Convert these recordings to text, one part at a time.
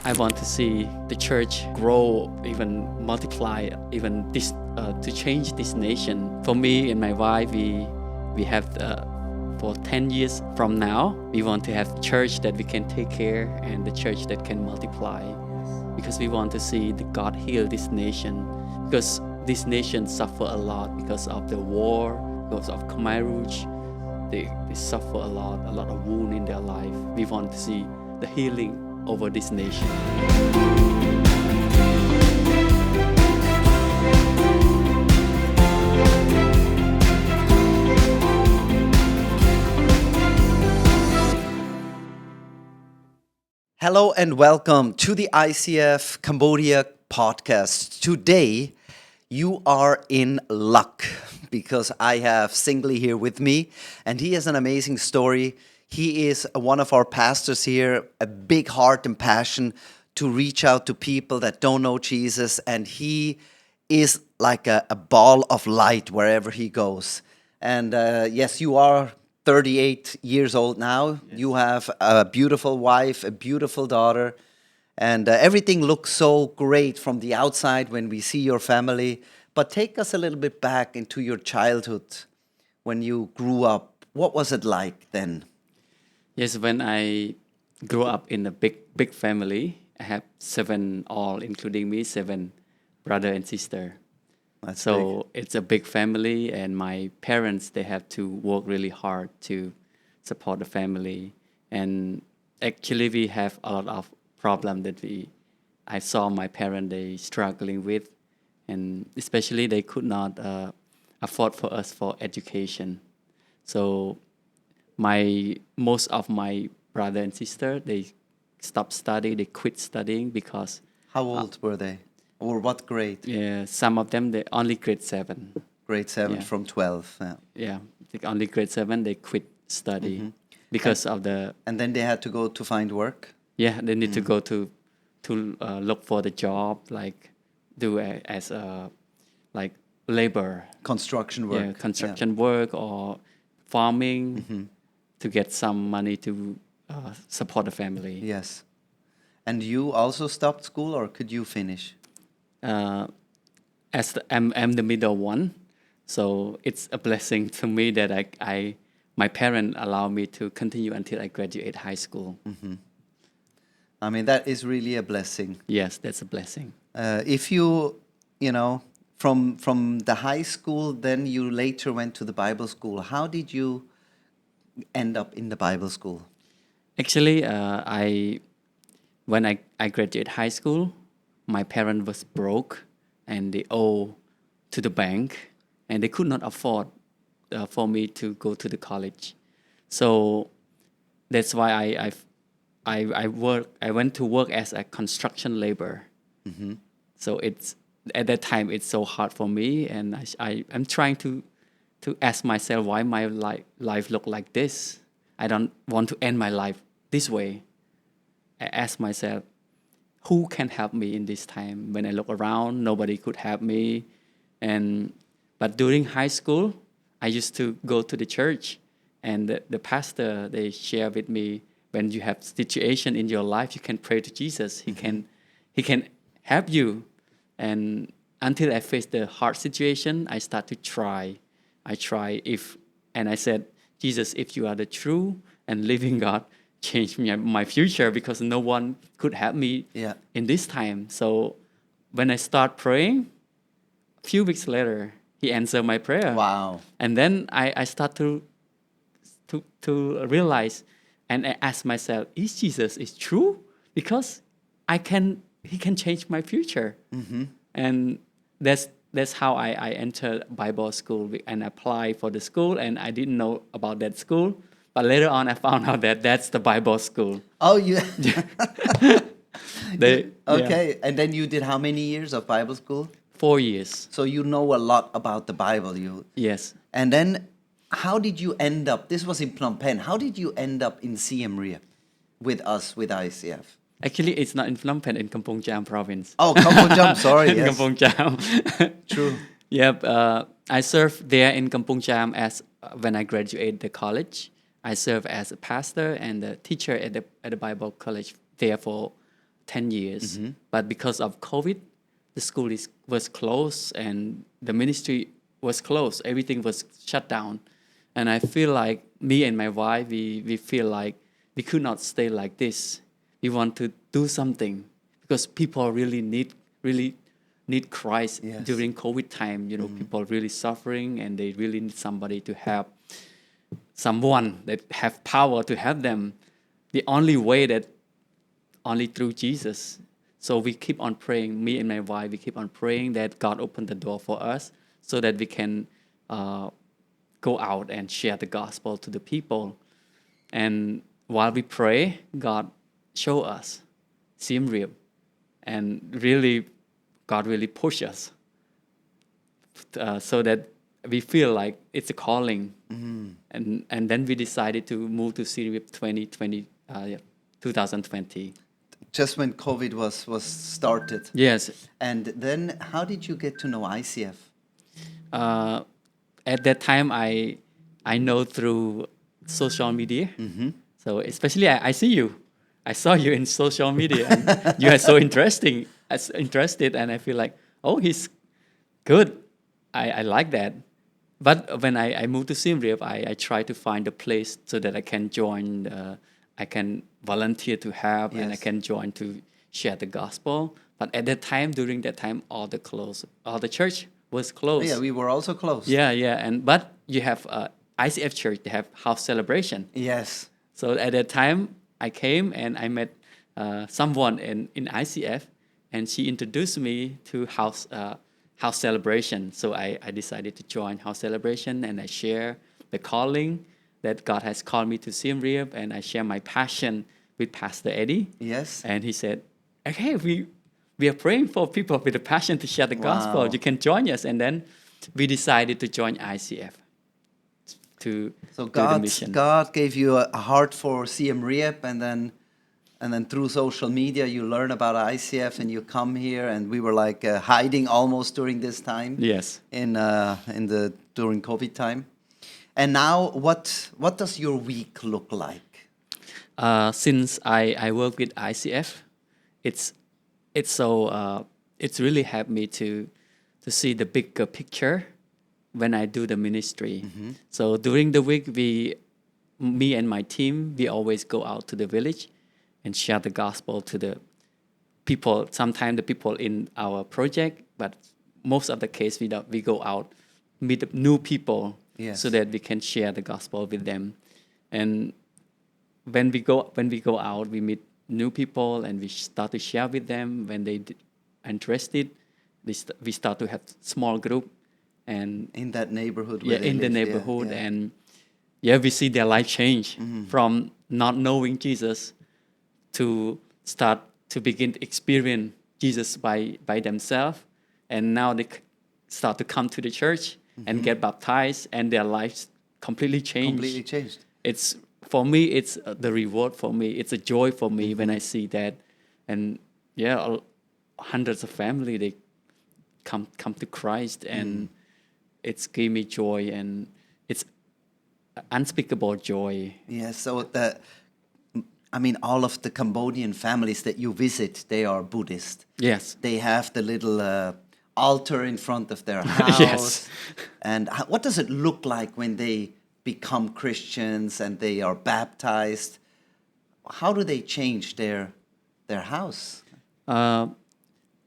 I want to see the church grow, even multiply, even this to change this nation. For me and my wife, we have for 10 years from now, we want to have church that we can take care and the church that can multiply. Because we want to see the God heal this nation. Because this nation suffer a lot because of the war, because of Khmer Rouge. They suffer a lot of wound in their life. We want to see the healing over this nation. Hello and welcome to the ICF Cambodia podcast. Today, you are in luck because I have Seangly here with me, and he has an amazing story. He is one of our pastors here, a big heart and passion to reach out to people that don't know Jesus, and he is like a ball of light wherever he goes. And yes, you are 38 years old now. Yes. You have a beautiful wife, a beautiful daughter, and everything looks so great from the outside when we see your family. But take us a little bit back into your childhood when you grew up. What was it like then? Yes, when I grew up in a big family, I have seven, all including me, seven brother and sister. That's so big. It's a big family, and my parents, they have to work really hard to support the family. And actually we have a lot of problem that I saw my parents, they struggling with, and especially they could not afford for us for education. So most of my brother and sister, they stopped studying, they quit studying because... How old were they? Or what grade? Yeah, some of them, they only grade 7. Grade 7 Yeah. from 12. Yeah. Yeah, only grade 7, they quit study because of the... And then they had to go to find work? Yeah, they need to go to look for the job, like do as a like labor. Construction work. Yeah, construction work or farming to get some money to support the family. Yes. And you also stopped school, or could you finish? I'm the middle one, so it's a blessing to me that my parents allow me to continue until I graduate high school. I mean, that is really a blessing. Yes, that's a blessing. If you know, from the high school, then you later went to the Bible school. How did you end up in the Bible school? Actually, when I graduated high school, my parents was broke and they owe to the bank, and they could not afford for me to go to the college. So that's why I went to work as a construction labor. So it's at that time it's so hard for me, and I'm trying to ask myself why my life look like this. I don't want to end my life this way. I ask myself, who can help me in this time? When I look around, nobody could help me. But during high school, I used to go to the church, and the pastor, they share with me, when you have situation in your life, you can pray to Jesus. He can help you. And until I face the hard situation, I start to try. I said, Jesus, if you are the true and living God, change my future, because no one could help me in this time. So when I start praying, a few weeks later, he answered my prayer. Wow. And then I start to realize, and I ask myself, is Jesus is true? Because he can change my future. And that's how I entered Bible school and applied for the school, and I didn't know about that school. But later on, I found out that that's the Bible school. Oh, you... Okay. Yeah. And then you did how many years of Bible school? 4 years. So you know a lot about the Bible. Yes. And then how did you end up... This was in Phnom Penh. How did you end up in Siem Reap with us, with ICF? Actually, it's not in Phnom Penh, in Kampong Cham province. Oh, Kampong Cham, sorry. In Yes. Kampong Cham. True. Yep. I served there in Kampong Cham when I graduated the college. I served as a pastor and a teacher at the Bible college there for 10 years. But because of COVID, the school was closed and the ministry was closed. Everything was shut down. And I feel like me and my wife, we feel like we could not stay like this. We want to do something because people really need Christ during COVID time. You know, people really suffering and they really need somebody to help, someone that have power to help them. The only way that only through Jesus. So we keep on praying, me and my wife, we keep on praying that God open the door for us so that we can go out and share the gospel to the people. And while we pray, God show us Siem Reap. And really, God really push us so that we feel like it's a calling. And then we decided to move to Siem Reap 2020. Just when COVID was started. Yes. And then how did you get to know ICF? At that time, I know through social media. So especially I see you. I saw you in social media. And you are so interested, and I feel like, oh, he's good. I like that. But when I moved to Siem Reap, I try to find a place so that I can join. I can volunteer to help, and I can join to share the gospel. But at that time, during that time, all the church was closed. Yeah, we were also closed. Yeah. But you have ICF church. They have house celebration. Yes. So at that time, I came and I met someone in ICF, and she introduced me to house celebration. So I decided to join house celebration, and I share the calling that God has called me to Siem Reap, and I share my passion with Pastor Eddie. Yes. And he said, okay, we are praying for people with a passion to share the gospel. You can join us. And then we decided to join ICF to do the mission. God gave you a heart for Siem Reap, and then through social media you learn about ICF and you come here, and we were like hiding almost during this time. Yes. During COVID time. And now, what does your week look like? Since I work with ICF, it's really helped me to see the bigger picture when I do the ministry. So during the week, me and my team, we always go out to the village and share the gospel to the people. Sometimes the people in our project, but most of the case we go out, meet new people. Yes. So that we can share the gospel with them. And when we go out, we meet new people and we start to share with them. When they interested, we start to have small group. And in that neighborhood. The neighborhood. And we see their life change from not knowing Jesus to start to begin to experience Jesus by themselves. And now they start to come to the church and get baptized, and their lives completely changed. It's for me, it's the reward for me. It's a joy for me when I see that, and hundreds of family they come to Christ, and it's give me joy, and it's unspeakable joy. Yeah. So all of the Cambodian families that you visit, they are Buddhist. Yes. They have the little altar in front of their house. Yes. And what does it look like when they become Christians and they are baptized? How do they change their house?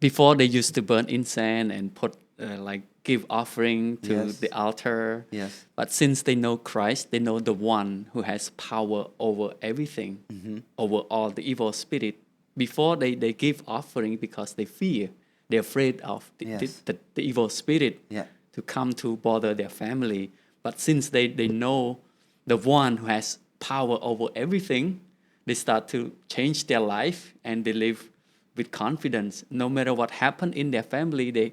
Before they used to burn incense and put give offering to the altar. Yes. But since they know Christ, they know the one who has power over everything, over all the evil spirit. Before they give offering because they fear. They're afraid of the evil spirit to come to bother their family. But since they know the one who has power over everything, they start to change their life and they live with confidence. No matter what happened in their family, they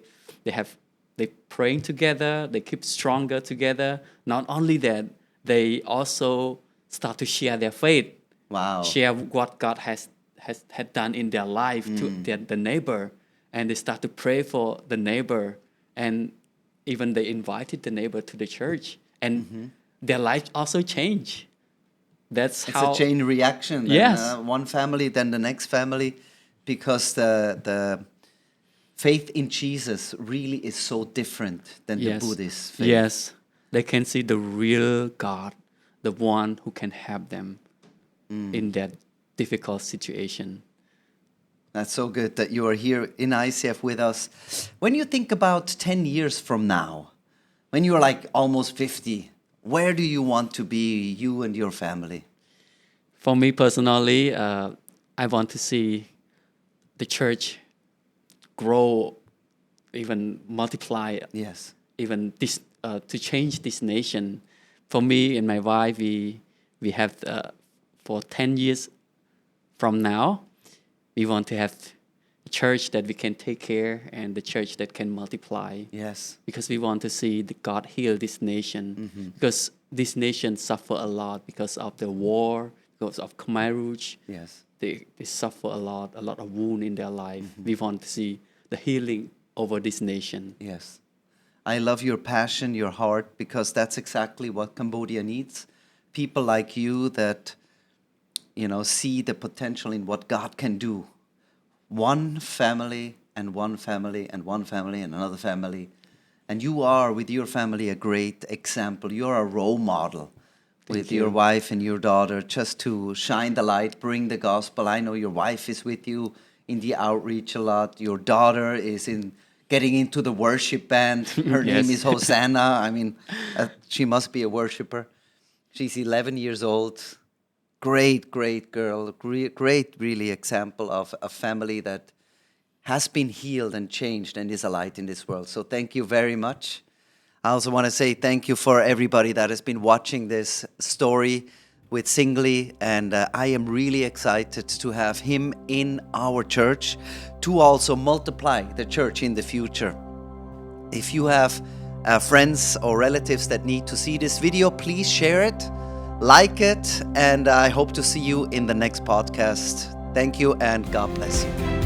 praying together, they keep stronger together. Not only that, they also start to share their faith. Wow. Share what God had done in their life to the neighbor. And they start to pray for the neighbor, and even they invited the neighbor to the church, and their life also changed. It's a chain reaction. Yes. One family, then the next family. because the faith in Jesus really is so different than the Buddhist faith. Yes, they can see the real God, the one who can help them in that difficult situation. That's so good that you are here in ICF with us. When you think about 10 years from now, when you're like almost 50, where do you want to be, you and your family? For me personally, I want to see the church grow, even multiply, Yes. even this to change this nation. For me and my wife, we have for 10 years from now, we want to have a church that we can take care and the church that can multiply. Yes. Because we want to see the God heal this nation. Because this nation suffer a lot because of the war, because of Khmer Rouge. Yes. They suffer a lot of wound in their life. We want to see the healing over this nation. Yes. I love your passion, your heart, because that's exactly what Cambodia needs. People like you that, see the potential in what God can do. One family and one family and one family and another family. And you are, with your family, a great example. You're a role model with your wife and your daughter, just to shine the light, bring the gospel. I know your wife is with you in the outreach a lot. Your daughter is getting into the worship band. Her name is Hosanna. I mean, she must be a worshiper. She's 11 years old. Great, great girl. Great, really, example of a family that has been healed and changed and is a light in this world. So thank you very much. I also want to say thank you for everybody that has been watching this story with Seangly, and I am really excited to have him in our church to also multiply the church in the future. If you have friends or relatives that need to see this video, please share it, like it, and I hope to see you in the next podcast. Thank you and God bless you.